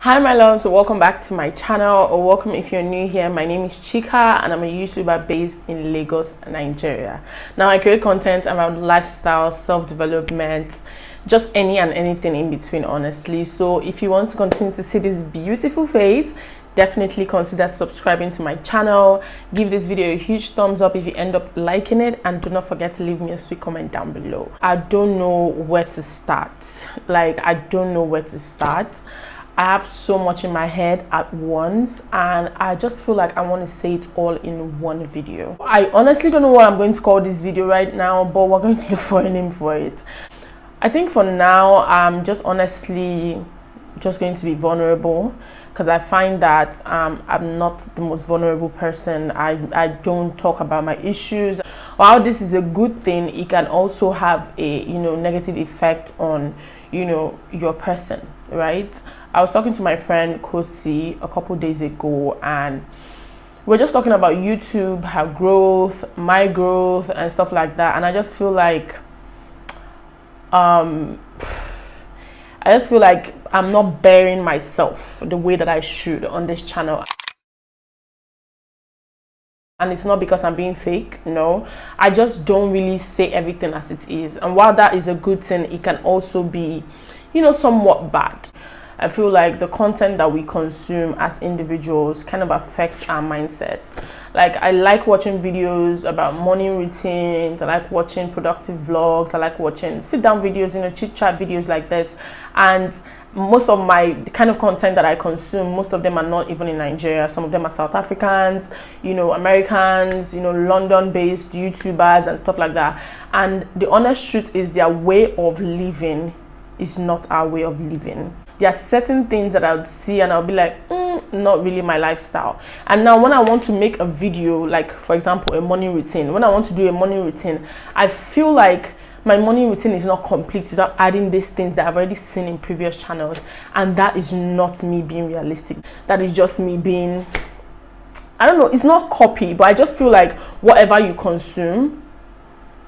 Hi my loves, welcome back to my channel, or welcome if you're new here. My name is Chika and I'm a YouTuber based in Lagos, Nigeria. Now I create content around lifestyle, self-development, just any and anything in between, honestly. So if you want to continue to see this beautiful face, definitely consider subscribing to my channel. Give this video a huge thumbs up if you end up liking it, and do not forget to leave me a sweet comment down below. I don't know where to start. I don't know where to start. I have so much in my head at once, and I just feel like I want to say it all in one video. I honestly don't know what I'm going to call this video right now, but we're going to look for a name for it. I think for now, I'm just honestly just going to be vulnerable, because I find that I'm not the most vulnerable person. I don't talk about my issues. While this is a good thing, it can also have a negative effect on your person, right? I was talking to my friend Kosi a couple days ago, and we're just talking about YouTube, her growth, my growth, and stuff like that. And I just feel like I'm not bearing myself the way that I should on this channel. And it's not because I'm being fake, no. I just don't really say everything as it is. And while that is a good thing, it can also be, somewhat bad. I feel like the content that we consume as individuals kind of affects our mindset. Like, I like watching videos about morning routines. I like watching productive vlogs. I like watching sit-down videos, chit-chat videos like this. And most of the kind of content that I consume, most of them are not even in Nigeria. Some of them are South Africans, Americans, London-based YouTubers and stuff like that. And the honest truth is, their way of living is not our way of living. There are certain things that I would see and I'll be like, not really my lifestyle. And now when I want to make a video, like for example, a morning routine, when I want to do a morning routine, I feel like my morning routine is not complete without adding these things that I've already seen in previous channels. And that is not me being realistic. That is just me being, I don't know, it's not copy, but I just feel like whatever you consume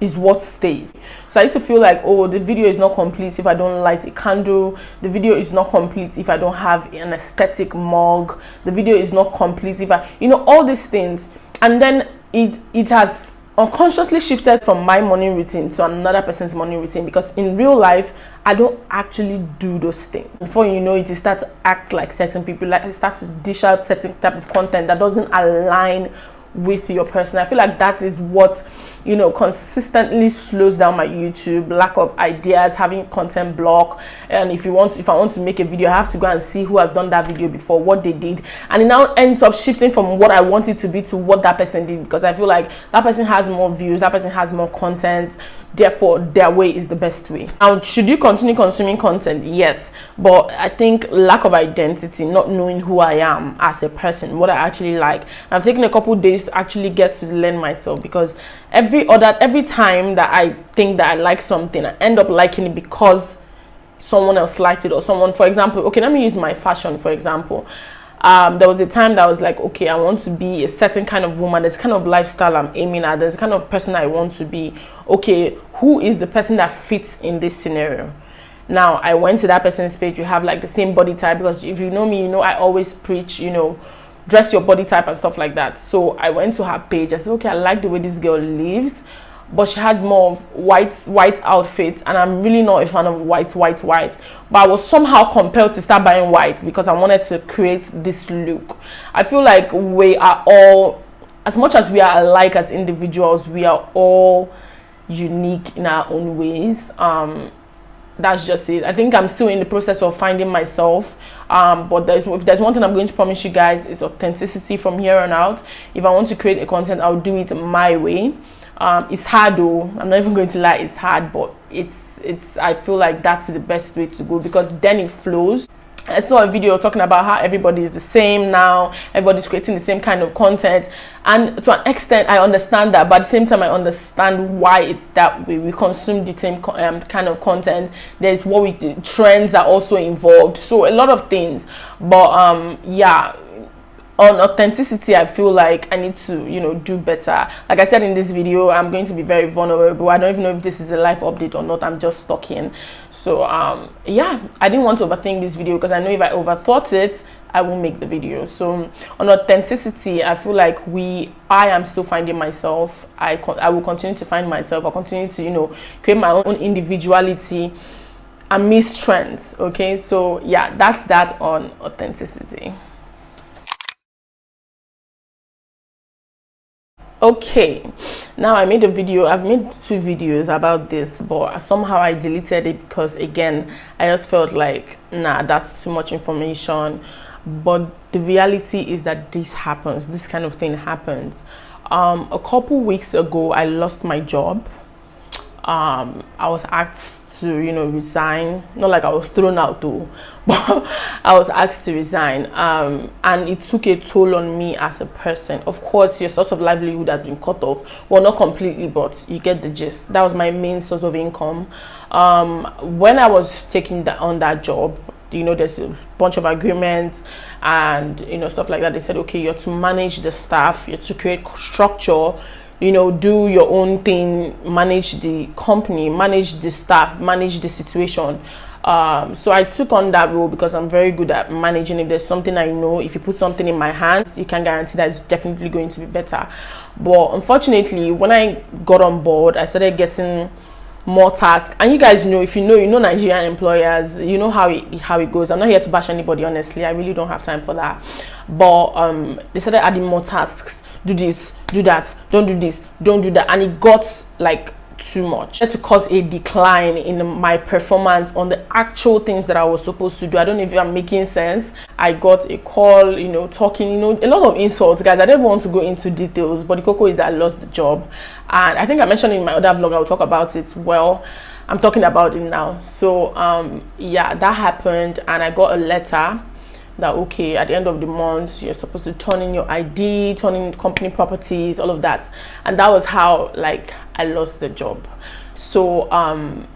is what stays. So I used to feel like, oh, the video is not complete if I don't light a candle. The video is not complete if I don't have an aesthetic mug. The video is not complete if I, all these things. And then it has unconsciously shifted from my morning routine to another person's morning routine, because in real life I don't actually do those things. Before you know it, you start to act like certain people, like you start to dish out certain type of content that doesn't align with your person. I feel like that is what consistently slows down my YouTube. Lack of ideas, having content block. And if I want to make a video, I have to go and see who has done that video before, what they did, and it now ends up shifting from what I want it to be to what that person did, because I feel like that person has more views, that person has more content, therefore their way is the best way. And should you continue consuming content? Yes, but I think lack of identity, not knowing who I am as a person, what I actually like. I've taken a couple days to actually get to learn myself, because every time that I think that I like something, I end up liking it because someone else liked it, or someone, for example, okay, let me use my fashion for example. There was a time that I was like, okay, I want to be a certain kind of woman. There's kind of lifestyle I'm aiming at. There's the kind of person I want to be. Okay, who is the person that fits in this scenario? Now, I went to that person's page. You have like the same body type, because if you know me, I always preach, dress your body type and stuff like that. So I went to her page. I said, okay, I like the way this girl lives, but she has more of white outfits, and I'm really not a fan of white. But I was somehow compelled to start buying white because I wanted to create this look. I feel like we are all, as much as we are alike as individuals, we are all unique in our own ways. That's just it. I think I'm still in the process of finding myself, but if there's one thing I'm going to promise you guys, is authenticity from here on out. If I want to create a content, I'll do it my way. It's hard though, I'm not even going to lie, it's hard, but I feel like that's the best way to go, because then it flows. I saw a video talking about how everybody is the same now, everybody's creating the same kind of content, and to an extent I understand that, but at the same time I understand why it's that way. We consume the same kind of content. There's trends are also involved, so a lot of things. But yeah, On authenticity, I feel like I need to, do better. Like I said in this video, I'm going to be very vulnerable. I don't even know if this is a live update or not. I'm just talking. So yeah, I didn't want to overthink this video because I know if I overthought it, I will make the video. So on authenticity, I feel like I am still finding myself. I will continue to find myself. I'll continue to, create my own individuality and amidst trends. Okay, so yeah, that's that on authenticity. Okay, now I've made 2 videos about this, but somehow I deleted it because, again, I just felt like, nah, that's too much information. But the reality is that this kind of thing happens. A couple weeks ago, I lost my job. I was asked to resign. Not like I was thrown out though, but I was asked to resign, and it took a toll on me as a person. Of course, your source of livelihood has been cut off. Well, not completely, but you get the gist. That was my main source of income. When I was taking on that job, there's a bunch of agreements and stuff like that. They said, okay, you're to manage the staff, you're to create structure, do your own thing, manage the company, manage the staff, manage the situation. So I took on that role because I'm very good at managing. If there's something I know, if you put something in my hands, you can guarantee that it's definitely going to be better. But unfortunately, when I got on board, I started getting more tasks. And you guys know, if you know Nigerian employers, you know how it goes. I'm not here to bash anybody, honestly. I really don't have time for that. But they started adding more tasks. Do this, do that, don't do this, don't do that, and it got like too much. To cause a decline in my performance on the actual things that I was supposed to do. I don't know if I'm making sense. I got a call, talking, a lot of insults, guys. I don't want to go into details, but the cocoa is that I lost the job, and I think I mentioned in my other vlog, I'll talk about it. Well, I'm talking about it now. So yeah, that happened, and I got a letter that, okay, at the end of the month you're supposed to turn in your ID, turn in company properties, all of that. And that was how I lost the job. So I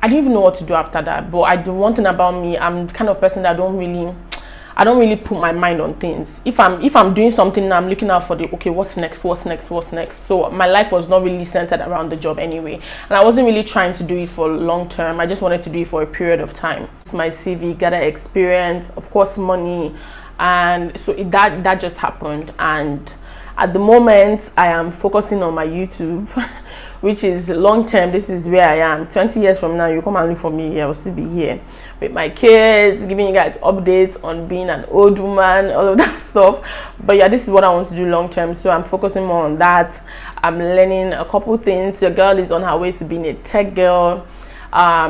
didn't even know what to do after that. But the one thing about me, I'm the kind of person that I don't really put my mind on things. If I'm doing something, I'm looking out for okay, what's next. So my life was not really centered around the job anyway, and I wasn't really trying to do it for long term. I just wanted to do it for a period of time. It's my CV, gather experience, of course money, and so that just happened. And at the moment, I am focusing on my YouTube, which is long term. This is where I am. 20 years from now, you come and look for me, I will still be here with my kids, giving you guys updates on being an old woman, all of that stuff. But yeah, this is what I want to do long term, so I'm focusing more on that. I'm learning a couple things. Your girl is on her way to being a tech girl.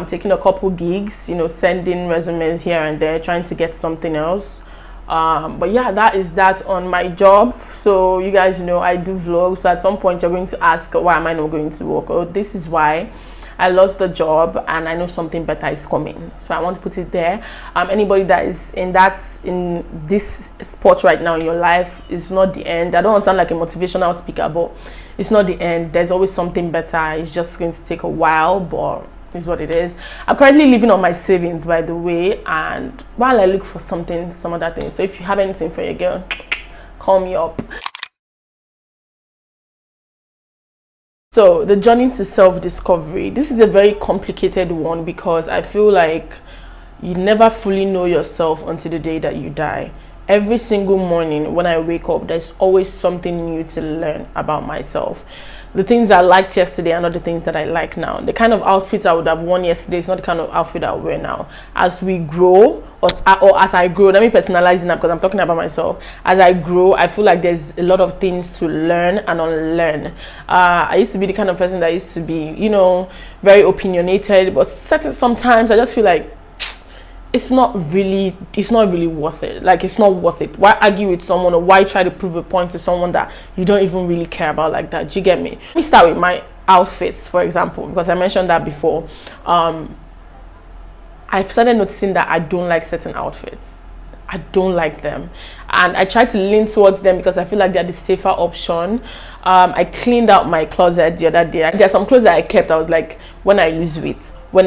Taking a couple gigs, sending resumes here and there, trying to get something else. But yeah, that is that on my job. So you guys know I do vlogs, so at some point you're going to ask, why am I not going to work? Oh, this is why. I lost the job and I know something better is coming, so I want to put it there. Anybody that is in this spot right now in your life, it's not the end. I don't want to sound like a motivational speaker, but it's not the end. There's always something better. It's just going to take a while, but is what it is. I'm currently living on my savings, by the way, and while I look for some other things. So if you have anything for your girl, call me up. So the journey to self-discovery, this is a very complicated one because I feel like you never fully know yourself until the day that you die. Every single morning when I wake up, there's always something new to learn about myself. The things I liked yesterday are not the things that I like now. The kind of outfits I would have worn yesterday is not the kind of outfit I wear now. As we grow, or as I grow, let me personalize it now because I'm talking about myself. As I grow, I feel like there's a lot of things to learn and unlearn. I used to be the kind of person that used to be, very opinionated, but sometimes I just feel like it's not really worth it. Like, it's not worth it. Why argue with someone, or why try to prove a point to someone that you don't even really care about like that? Do you get me? Let me start with my outfits, for example, because I mentioned that before. I've started noticing that I don't like certain outfits. I don't like them, and I try to lean towards them because I feel like they're the safer option. I cleaned out my closet the other day. There are some clothes that I kept. I was like, when I lose weight, but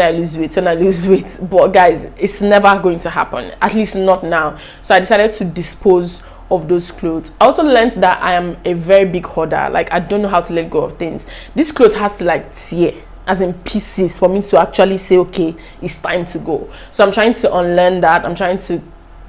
guys, it's never going to happen, at least not now. So I decided to dispose of those clothes. I also learned that I am a very big hoarder. Like, I don't know how to let go of things. This clothes has to like tear as in pieces for me to actually say, okay, it's time to go. So I'm trying to unlearn that. I'm trying to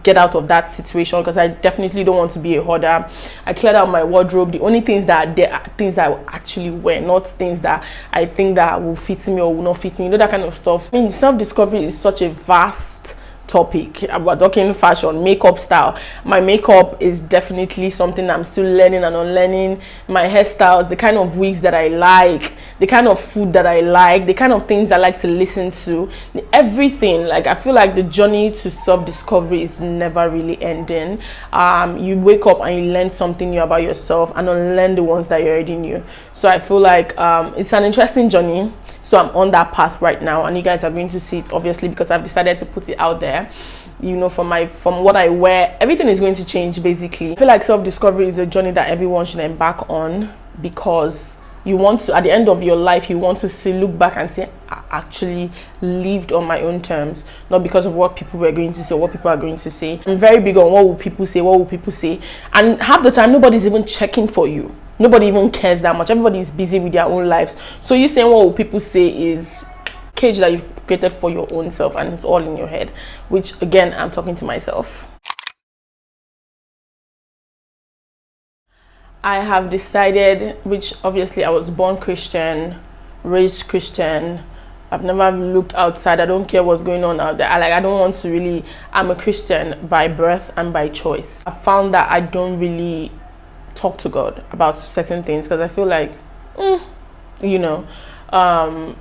get out of that situation, because I definitely don't want to be a hoarder. I cleared out my wardrobe. The only things that are there are things that I will actually wear, not things that I think that will fit me or will not fit me, you know, that kind of stuff. I mean, self-discovery is such a vast topic. We're talking fashion, makeup style. My makeup is definitely something I'm still learning and unlearning. My hairstyles, the kind of wigs that I like, the kind of food that I like, the kind of things I like to listen to, everything. Like, I feel like the journey to self-discovery is never really ending. You wake up and you learn something new about yourself and unlearn the ones that you already knew. So I feel like it's an interesting journey. So I'm on that path right now, and you guys are going to see it, obviously, because I've decided to put it out there. You know, from what I wear, everything is going to change basically. I feel like self-discovery is a journey that everyone should embark on, because you want to, at the end of your life, you want to look back and say, I actually lived on my own terms, not because of what people were going to say or what people are going to say. I'm very big on what will people say, what will people say, and half the time nobody's even checking for you. Nobody even cares that much. Everybody is busy with their own lives. So you saying what will people say is cage that you've created for your own self, and it's all in your head, which again, I'm talking to myself. I have decided, which obviously I was born Christian, raised Christian. I've never looked outside. I don't care what's going on out there. I don't want to really, I'm a Christian by birth and by choice. I found that I don't really talk to God about certain things, because I feel like, you know,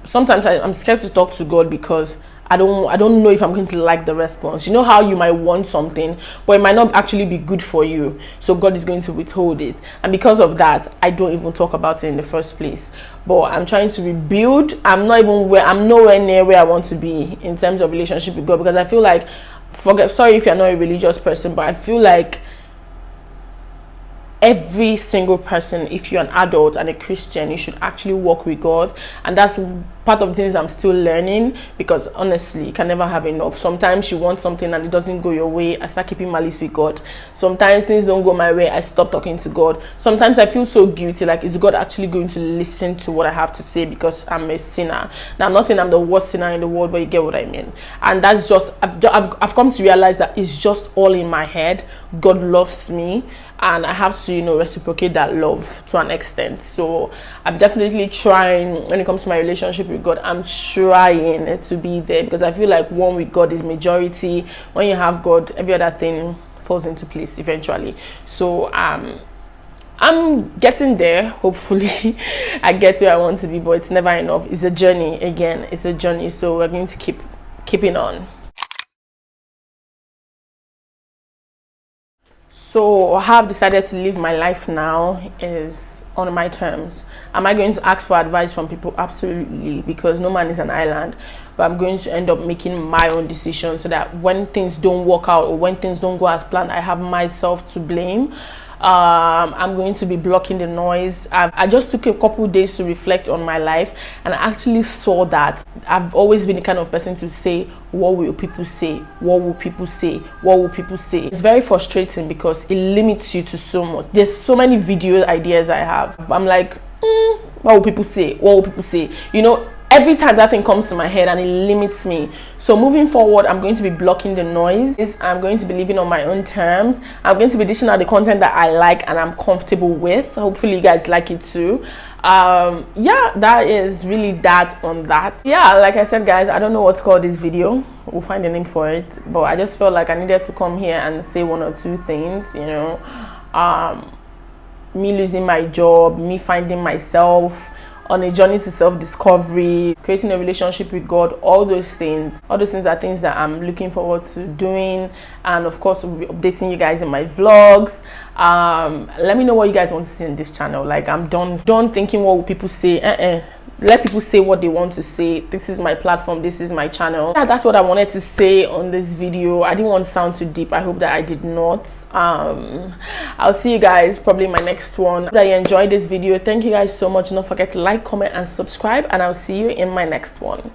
sometimes I'm scared to talk to God, because I don't know if I'm going to like the response. You know how you might want something, but it might not actually be good for you, so God is going to withhold it, and because of that, I don't even talk about it in the first place. But I'm trying to rebuild. I'm nowhere near where I want to be in terms of relationship with God, because I feel like, sorry if you're not a religious person, but I feel like every single person, if you're an adult and a Christian, you should actually walk with God. And that's part of the things I'm still learning, because honestly, you can never have enough. Sometimes you want something and it doesn't go your way, I start keeping malice with God. Sometimes things don't go my way, I stop talking to God. Sometimes I feel so guilty, like, is God actually going to listen to what I have to say, because I'm a sinner? Now, I'm not saying I'm the worst sinner in the world, but you get what I mean. And that's just, I've come to realize that it's just all in my head. God loves me, and I have to, you know, reciprocate that love to an extent. So I'm definitely trying, when it comes to my relationship with God, I'm trying to be there, because I feel like one with God is majority. When you have God, every other thing falls into place eventually. So I'm getting there. Hopefully I get where I want to be, but it's never enough. It's a journey. Again, it's a journey, so we're going to keeping on. So how I've decided to live my life now is on my terms. Am I going to ask for advice from people? Absolutely, because no man is an island. But I'm going to end up making my own decisions, so that when things don't work out or when things don't go as planned, I have myself to blame. I'm going to be blocking the noise. I just took a couple days to reflect on my life, and I actually saw that I've always been the kind of person to say, what will people say? What will people say? What will people say? It's very frustrating, because it limits you to so much. There's so many video ideas I have. I'm like, what will people say? What will people say? You know, every time that thing comes to my head, and it limits me. So moving forward, I'm going to be blocking the noise. I'm going to be living on my own terms. I'm going to be dishing out the content that I like and I'm comfortable with. Hopefully you guys like it too. Yeah, that is really that on that. Yeah, like I said, guys, I don't know what to call this video. We'll find a name for it, but I just felt like I needed to come here and say one or two things, you know. Me losing my job, me finding myself on a journey to self-discovery, creating a relationship with God, all those things are things that I'm looking forward to doing. And of course, we'll be updating you guys in my vlogs. Let me know what you guys want to see in this channel. Like, I'm done thinking what will people say. Let people say what they want to say. This is my platform, this is my channel. Yeah, that's what I wanted to say on this video. I didn't want to sound too deep. I hope that I did not. I'll see you guys probably in my next one. Hope that you enjoyed this video. Thank you guys so much. Don't forget to like, comment and subscribe, and I'll see you in my next one.